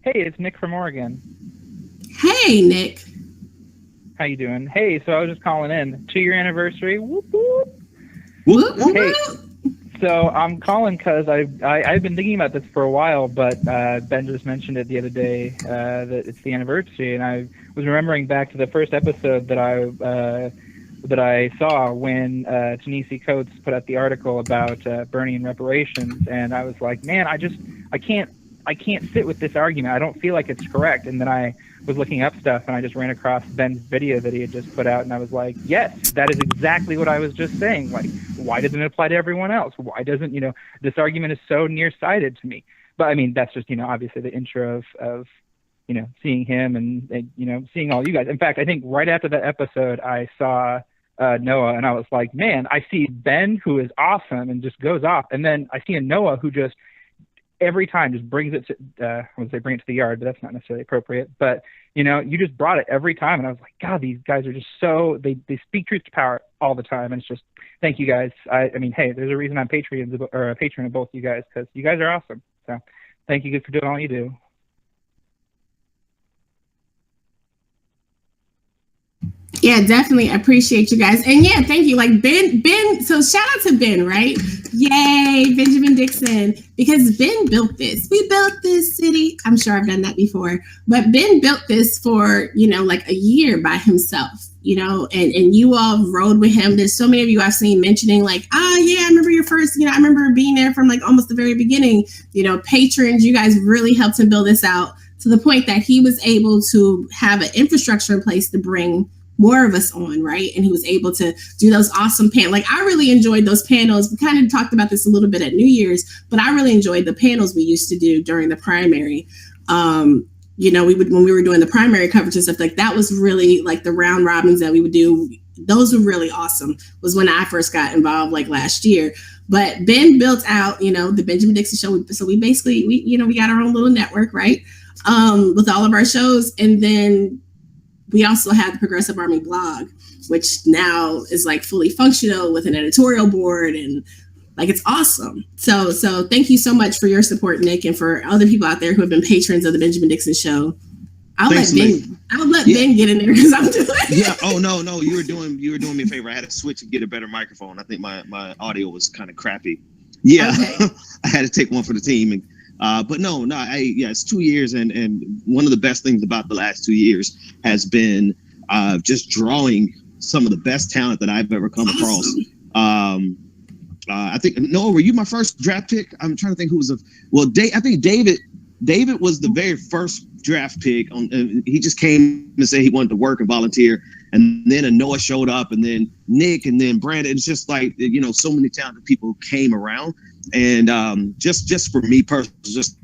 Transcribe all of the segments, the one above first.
Hey, it's Nick from Oregon. Hey, Nick. How you doing? Hey, so I was just calling in. 2-year anniversary. Whoop, whoop. Whoop, whoop, Hey, whoop. so I'm calling because I've been thinking about this for a while, but Ben just mentioned it the other day that it's the anniversary, and I was remembering back to the first episode that I saw when Ta-Nehisi Coates put out the article about Bernie and reparations, and I was like, man, I can't sit with this argument. I don't feel like it's correct. And then I was looking up stuff, and I just ran across Ben's video that he had just put out, and I was like, yes, that is exactly what I was just saying. Like, why doesn't it apply to everyone else? Why doesn't, this argument is so nearsighted to me. But I mean, that's just, obviously the intro of seeing him and seeing all you guys. In fact, I think right after that episode, I saw Noah, and I was like, man, I see Ben, who is awesome and just goes off. And then I see a Noah who just every time just brings it to, I would say bring it to the yard, but that's not necessarily appropriate. But, you just brought it every time. And I was like, God, these guys are just so, they speak truth to power all the time. And it's just, thank you guys. I mean, hey, there's a reason I'm a patron of both you guys, because you guys are awesome. So thank you for doing all you do. Yeah, definitely appreciate you guys. And yeah, thank you. Like Ben, so shout out to Ben, right? Yay, Benjamin Dixon. Because Ben built this. We built this city. I'm sure I've done that before. But Ben built this for, like a year by himself, and you all rode with him. There's so many of you I've seen mentioning like, yeah, I remember your first, I remember being there from like almost the very beginning, patrons, you guys really helped him build this out to the point that he was able to have an infrastructure in place to bring more of us on, right? And he was able to do those awesome panels. Like, I really enjoyed those panels. We kind of talked about this a little bit at New Year's, but I really enjoyed the panels we used to do during the primary. When we were doing the primary coverage and stuff, like that was really like the round robins that we would do. Those were really awesome. Was when I first got involved, like last year. But Ben built out, the Benjamin Dixon Show. So we basically, we got our own little network, right? With all of our shows. And then we also have the Progressive Army blog, which now is like fully functional with an editorial board, and like it's awesome. So thank you so much for your support, Nick, and for other people out there who have been patrons of the Benjamin Dixon Show. I'll let Ben get in there because I'm doing it. Yeah. Oh no, you were doing me a favor. I had to switch and get a better microphone. I think my audio was kind of crappy. Yeah, okay. I had to take one for the team. And, but no, it's 2 years, and one of the best things about the last 2 years has been just drawing some of the best talent that I've ever come across. I think Noah, were you my first draft pick? I'm trying to think who was I think David was the very first draft pick. He just came and said he wanted to work and volunteer, and then Anoa showed up, and then Nick, and then Brandon. It's just like so many talented people came around. And just for me personally, just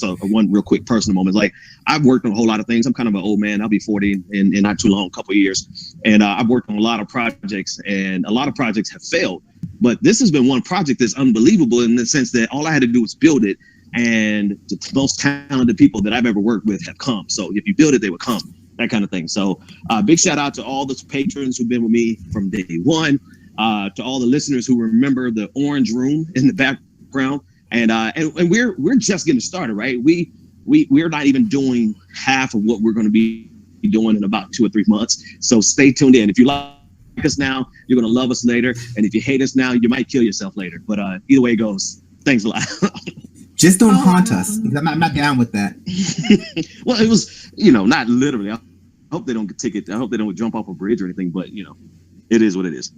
one real quick personal moment. Like, I've worked on a whole lot of things. I'm kind of an old man. I'll be 40 in not too long, a couple of years. And I've worked on a lot of projects, and a lot of projects have failed. But this has been one project that's unbelievable in the sense that all I had to do was build it, and the most talented people that I've ever worked with have come. So if you build it, they will come, that kind of thing. So big shout out to all the patrons who've been with me from day one. To all the listeners who remember the orange room in the background, and we're just getting started, right? We're not even doing half of what we're going to be doing in about 2 or 3 months. So stay tuned in. If you like us now, you're going to love us later, and if you hate us now, you might kill yourself later. But either way it goes. Thanks a lot. Just don't haunt us. I'm not down with that. Well, it was not literally. I hope they don't get ticket. I hope they don't jump off a bridge or anything. But it is what it is.